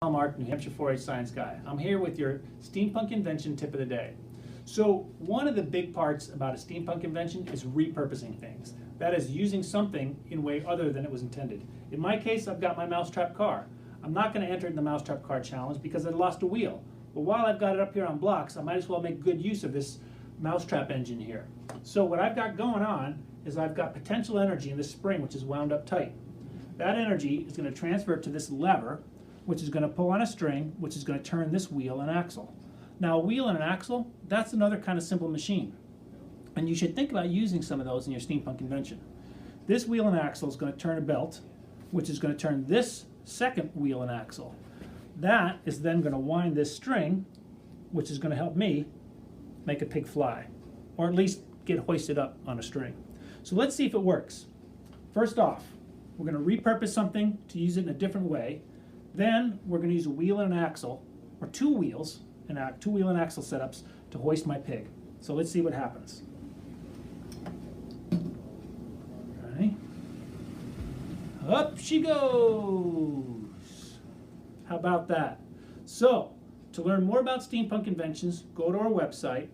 Mark, New Hampshire 4-H Science Guy. I'm here with your steampunk invention tip of the day. So one of the big parts about a steampunk invention is repurposing things. That is using something in a way other than it was intended. In my case, I've got my mousetrap car. I'm not going to enter in the mousetrap car challenge because I lost a wheel. But while I've got it up here on blocks, I might as well make good use of this mousetrap engine here. So what I've got going on is I've got potential energy in this spring which is wound up tight. That energy is going to transfer to this lever, which is going to pull on a string, which is going to turn this wheel and axle. Now a wheel and an axle, that's another kind of simple machine. And you should think about using some of those in your steampunk invention. This wheel and axle is going to turn a belt, which is going to turn this second wheel and axle. That is then going to wind this string, which is going to help me make a pig fly, or at least get hoisted up on a string. So let's see if it works. First off, we're going to repurpose something to use it in a different way. Then we're going to use a wheel and an axle, or two wheel and axle setups to hoist my pig. So let's see what happens. Okay. Up she goes. How about that? So, to learn more about steampunk inventions, go to our website,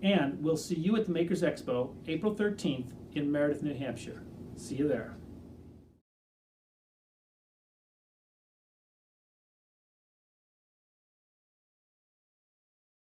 and we'll see you at the Makers Expo, April 13th in Meredith, New Hampshire. See you there.